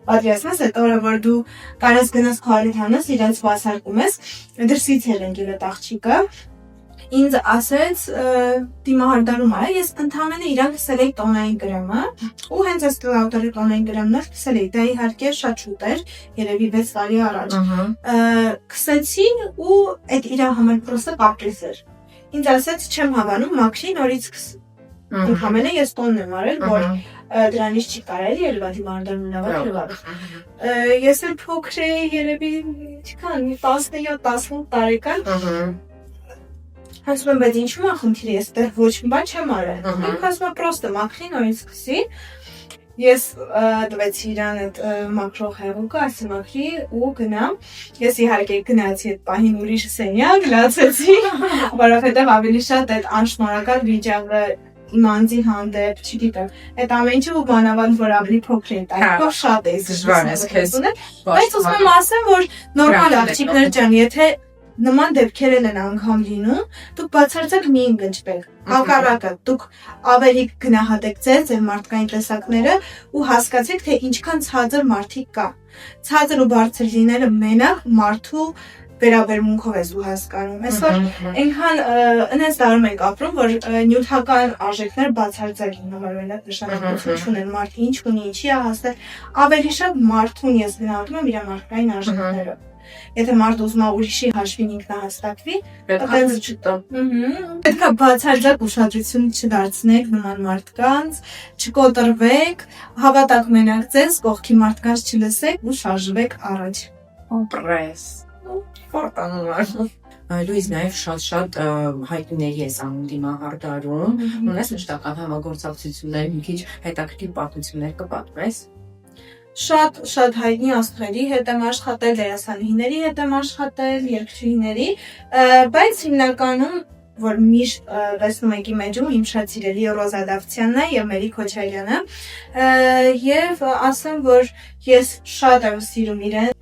Պատկերացնում ես այդ օրը, որ դու կարես գնաս քարից հանես, իրենց վասարկում ես, դրսից էլ ընկել այդ աղջիկը, ինձ ասեց դիմահարդարում է, ես ընդհանրապես իրան քսել էի տոնային գրամը, ու հենց այս լաուտերի տոնային գրամներ քսել էի, դա իհարկե շատ շուտ էր, երևի 6 տարի առաջ։ Քսեցին ու այդ իր համար պրոստը կապրիս էր։ Ինձ ասեց չեմ հավանում, մաքրի նորից քս։ Ընդհանրապես ես տոնն եմ արել, որ դրանից չի կարելի ելվա դիմահարդարում նավակրվար։ Ես էլ փոքր էի, երևի չքան 17-18 տարեկան։ Ասում եմ, բայց ինչու՞մ է խնդիրը, ես դեռ ոչ մի բան չեմ արել։ Ինքը ասում է, պրոստը մաքրի նորից քսի։ Ես տվեցի իրան այդ մաքրող հեղուկը, ասի մաքրի ու գնամ։ Ես իհարկե գնացի այդ պահին ուրիշ սենյակ, լացեցի, որովհետև ավելի շատ այդ անշնորհակալ վիճակը իմ անձի հանդեպ, չգիտեմ, այդ ամեն ինչը ու բանավանդ որ ավելի փոքր է տալով շատ է դժվար է քեզ, բայց ուզում եմ ասեմ, որ նորմալ աղջիկներ ջան, եթե նման դեպքեր են անգամ լինում, դուք բացարձակ մի ընկճվեք։ Հակառակը, դուք ավելի գնահատեք ձեզ եւ մարդկային տեսակները ու հասկացեք, թե ինչքան ցածր մարդիկ կա։ Ցածր ու բարձր լինելը մենակ մարդու վերաբերմունքով ես ու հասկանում։ Այսօր այնքան այնպես դարում ենք ապրում, որ նյութական արժեքներ բացարձակ իննովարվել են, նշանակություն չունեն, մարդը ինչ ունի, ինչի է հասել, ավելի շատ մարդուն ես գնահատում եմ իր մարդկային արժեքները։ Եթե մարդը ուզում է ուրիշի հաշվին ինքնահաստատվի, պետք է բացարձակ ուշադրություն չդարձնեք նման մարդկանց, չկոտրվեք, հավատաք մենակ ձեզ, կողքի մարդկանց չլսեք ու շարժվեք առաջ։ Պրես։ Ֆորտանուար։ Լուիզ նաև շատ հայտնիների ես անում դիմահարդարում, ունես մշտական համագործակցություններ, մի քիչ հետաքրքիր պատմություններ կպատմես։ Շատ հայտնի աստղերի հետ եմ աշխատել, դերասանուհիների հետ եմ աշխատել, երգչուհիների, բայց հիմնականում, որ միշտ տեսնում եք իմ էջում, իմ շատ սիրելի Ռոզա Դավթյանն է եւ Մերի Քոչարյանը, եւ ասեմ, որ ես շատ եմ սիրում իրեն,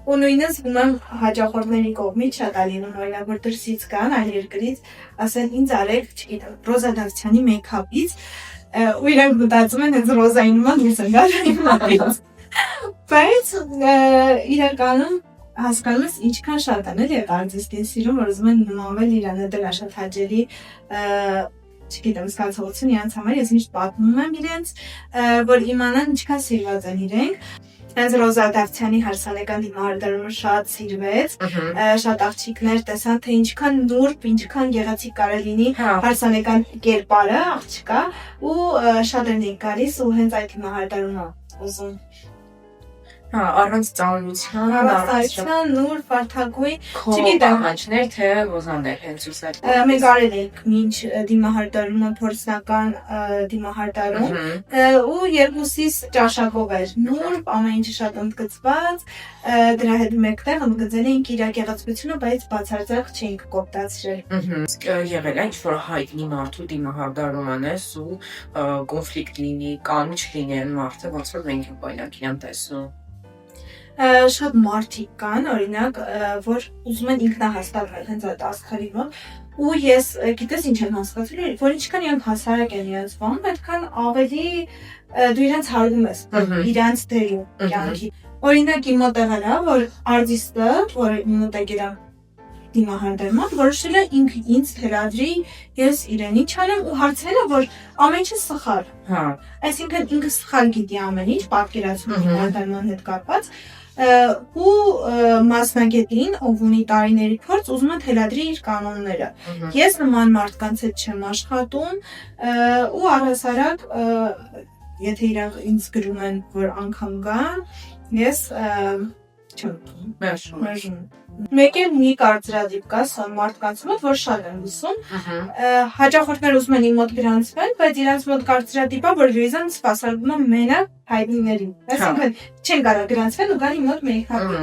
ու նույնիսկ ում հաճախորդների կողմից շատ է լինում, օրինակ որ դրսից կան, այլ երկրից, ասեն ինձ արեք, չգիտեմ, Ռոզա Դավթյանի մեյքափից, ու իրանք մտածում են հենց Ռոզային նման ես եմ գալիս, բայց իրականում հասկանում ես ինչքան շատ են էլի արտիստին սիրում, որ ուզում են նմանվել իրանը, դրա շատ հաճելի, չգիտեմ, զգացողություն իրանց համար, ես միշտ պատմում եմ իրենց, որ իմանան ինչքան սիրված են իրենք։ Հենց Ռոզա Դավթյանի հարսանեկան դիմահարդարումը շատ սիրվեց, շատ աղջիկներ տեսան, թե ինչքան նուրբ, ինչքան գեղեցիկ կարող լինի հարսանեկան կերպարը աղջկա ու շատ են գալիս ու հենց այդ դիմահարդարումն է ուզում։ Առանց ծանրության, նուրբ, վարդագույն, չգիտեմ, հաճներ թե ոզաներ հենց ուսել։ Մենք արել ենք մինչ դիմահարդարումը փորձնական դիմահարդարում ու երկուսիս ճաշակով էր նուրբ, ամեն ինչը շատ ընդգծված, դրա հետ մեկտեղ ընդգծել էինք իր գեղեցկությունը, բայց բացարձակ չէինք կոպտացրել։ Եղել է ինչ-որ հայտնի մարդու դիմահարդարում անես ու կոնֆլիկտ լինի կամ չլինի այն մարդը, ոնց որ մենք ենք օրինակ իրան տեսնում։ Շատ մարդիկ կան, օրինակ, որ ուզում են ինքնահաստատվել հենց այդ աստղերի մոտ ու ես գիտես ինչ եմ հասկացել, որ ինչքան իրանք հասարակ են իրենց բան, այդքան ավելի դու իրենց հարվում ես, իրենց դերում կյանքի։ Օրինակ իմ մոտ եղել է, որ արտիստը, որը իմ մոտ է գերան դիմահարդարում, որոշել է ինքը ինձ թելադրի, ես իրենի չանեմ ու հարցրել է, որ ամեն ինչը սխալ։ Այսինքն ինքը սխալ գիտի ամեն ինչ, պատկերացնում դիմահարդարման հետ կապված ու մասնագետին, ով ունի տարիների փորձ, ուզում է թելադրի իր կանոնները։ Ես նման մարդկանց հետ չեմ աշխատում ու առհասարակ, եթե իրանք ինձ գրում են, որ անգամ գան, ես չեմ մերժում։ Մեկ էլ մի կարծրատիպ կա մարդկանց մոտ, որ շատ են լսում, հաճախորդներ ուզում են իմ մոտ գրանցվել, բայց իրենց մոտ կարծրատիպա, որ Լուիզան սպասարկում է մենակ հայտնիներին։ Այսինքն չեն կարող գրանցվել ու գալ իմ մոտ մեյքափի։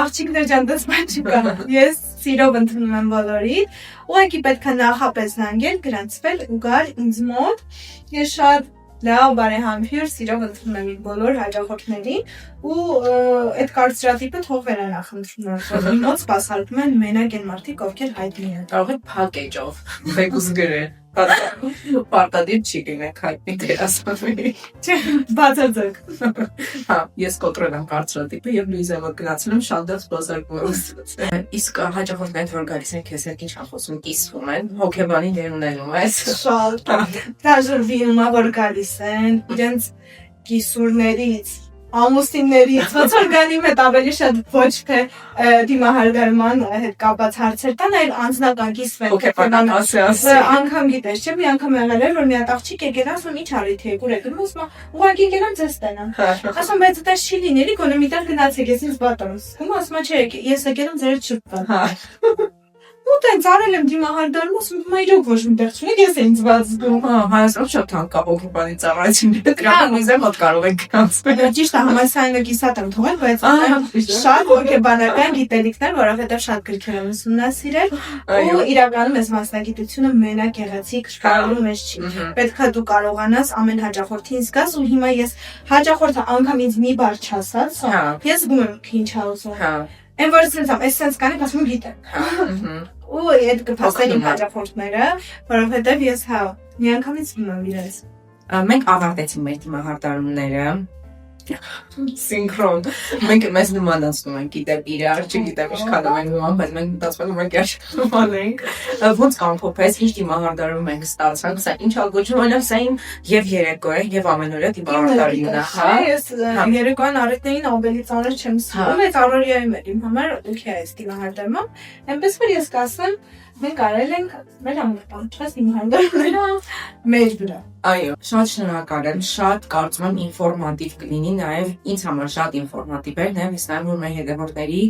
Աղջիկներ ջան, դες բան չկա։ Ես սիրով ընդունում եմ բոլորին, ուղղակի պետք է նախապես նանգել, գրանցվել ու գալ ինձ մոտ։ Ես շատ լավ բարեհամբույր սիրով ընդունում եմ իմ բոլոր հաճախորդներին ու այդ կարծրատիպը թող վերանախնդրում եմ, մոտ սպասարկում են մենակ այն մարդիկ, ովքեր հայտնի են։ Կարող է փակեջով, մեկուս գրել, պարտադիր չի գնեք հայտնի դերասանուհի։ Բացարձակ։ Ես կոտրել եմ կարծրատիպը եւ Լուիզա մոտ գնացել եմ շատ դեպ սպասարկում եմ։ Իսկ հաճախորդներ որ գալիս են քեզ հետ ինչ խոսում, կիսվում են, հոգեբանի դեր ունենում ես։ Շատ։ Դաժե վինումա որ գալիս են, իրենց կիսուրներից ամուսիններից, ոնց որ գանի հետ ավելի շատ ոչ թե դիմահարդարման հետ կապված հարցեր տան, այլ անձնական կիսվեն։ Հոգեբանական ասես։ Անգամ գիտես, չէ՞, մի անգամ եղել է, որ մի հատ աղջիկ եկել ասում ինչ արի թե ուր եկել, ասում ուղղակի գնամ ձեզ տենամ։ Ասում բայց դա չի լինելի, գոնե մի տեղ գնացեք, ես ինձ բատոնս։ Ու ասում չէ, ես եկել եմ ձեր շփման։ ու տենց արել եմ դիմահարդարում, ասում եմ իրոք ոչ միտեղ չունեք, ես ինձ զգում։ Հայաստանում շատ թանկ է հոգեբանի ծառայությունները, դրանով ինձ մոտ կարող եք գրանցվել։ Ճիշտ է, համալսարանը կիսատ եմ թողել, բայց շատ հոգեբանական գիտելիքներ, որովհետև շատ գրքեր եմ ուսումնասիրել, ու իրականում այս մասնագիտությունը մենակ գեղեցիկ շարժելու մեջ չի։ Պետք է դու կարողանաս ամեն հաճախորդին զգաս, ու հիմա ես հաճախորդը անգամ ինձ մի բառ չասած, ես զգում եմ ինչ ա ուզում։ Այն որ սենց կանեք, ասում եմ գիտեմ։ Ու այդ կփաստեն իմ հաճախորդները, որովհետև ես մի անգամից զգում եմ իրենց։ Մենք ավարտեցինք մեր դիմահարդարումները սինխրոն։ Մենք մեզ նմանացնում ենք, գիտեմ իրար, չգիտեմ ինչքան ենք նման, բայց մենք մտածում ենք նման ենք։ Ոնց կանփոփես, ինչ դիմահարդարում ենք ստացանք, սա ինչ ալգոջում այնա սա իմ եւ երեկո է եւ ամենօրյա դիմահարդարումն է, հա։ Ես երեկոյան առիթներին ավելի ծանր չեմ զգում, բայց առօրյայում է իմ համար օքեյ է դիմահարդարումը։ Այնպես որ ես կասեմ, մենք արել ենք մեր ամբողջ դիմահարդարումները մեր վրա։ Այո, շատ շնորհակալ եմ, շատ կարծում եմ ինֆորմատիվ կլինի, նաև ինձ համար շատ ինֆորմատիվ էր, նաև հստակ որ մեր հետևորդների,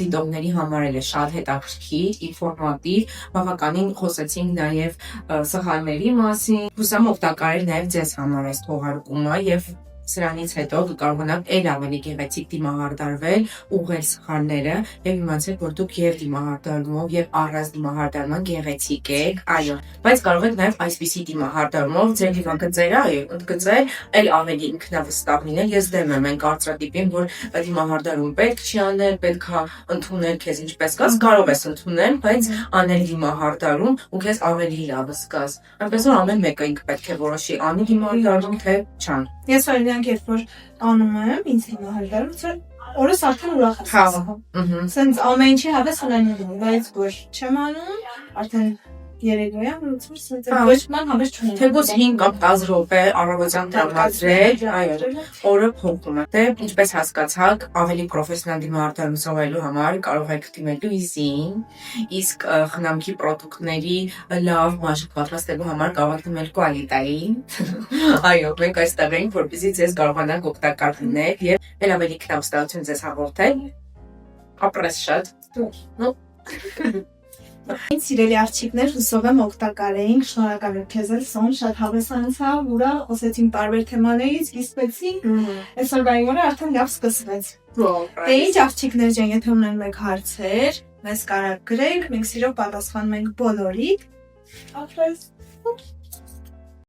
դիտողների համար էլ է շատ հետաքրքիր, ինֆորմատիվ, բավականին խոսեցինք նաև սխալների մասին, հուսամ օգտակար էր նաև ձեզ համար այս թողարկումը եւ սրանից հետո կկարողանաք ել ավելի գեղեցիկ դիմահարդարվել, ուղղել սխալները եւ իմացեք, որ դուք եւ դիմահարդարումով եւ առանց դիմահարդարման գեղեցիկ եք, այո, բայց կարող եք նաեւ այսպիսի դիմահարդարումով ձեր դիմագծերը ընդգծել, ել ավելի ինքնավստահ լինել։ Ես դեմ եմ այն կարծրատիպին, որ դիմահարդարում պետք չի անել, պետք է ընդունել քեզ ինչպես կաս, կարող ես ընդունել, բայց անել դիմահարդարում ու քեզ ավելի լավ զգաս։ Այնպես որ ամեն մեկը ինքը պետք է որոշի անի դիմահարդարում թե չան։ Ես օրինակ երբ որ անում եմ ինձ դիմահարդարում, օրս արդեն ուրախ եմ։ Սենց ամեն ինչի հավես ունենում, բայց որ չեմ անում, արդեն երեկոյան ոնց սենց ոչ ման հավես չունեմ։ Թեկուզ 5 կամ 10 րոպե առավոտյան տրամադրել, այո, օրը փոխում է։ Դե ինչպես հասկացաք, ավելի պրոֆեսիոնալ դիմահարդարում սովորելու համար կարող եք դիմել Լուիզին, իսկ խնամքի պրոդուկտների լավ մաշկ պատրաստելու համար կարող եք դիմել Կոալիտային։ Այո, մենք այստեղ ենք, որպեսզի ձեզ կարողանանք օգտակար լինել եւ ել ավելի ինքնավստահություն ձեզ հաղորդել։ Ապրես շատ։ Ну Ինձ սիրելի աղջիկներ, հուսով եմ օգտակար էինք, շնորհակալ եմ քեզ Սոն, շատ հավես անցավ, ուրախ խոսեցինք տարբեր թեմաներից, կիսվեցինք, այսօրվա օրը արդեն լավ սկսվեց։ Դե ինչ աղջիկներ ջան, եթե ունեն մեկ հարցեր, մեզ կարաք գրեք, մենք սիրով պատասխանում ենք բոլորի։ Ապրես։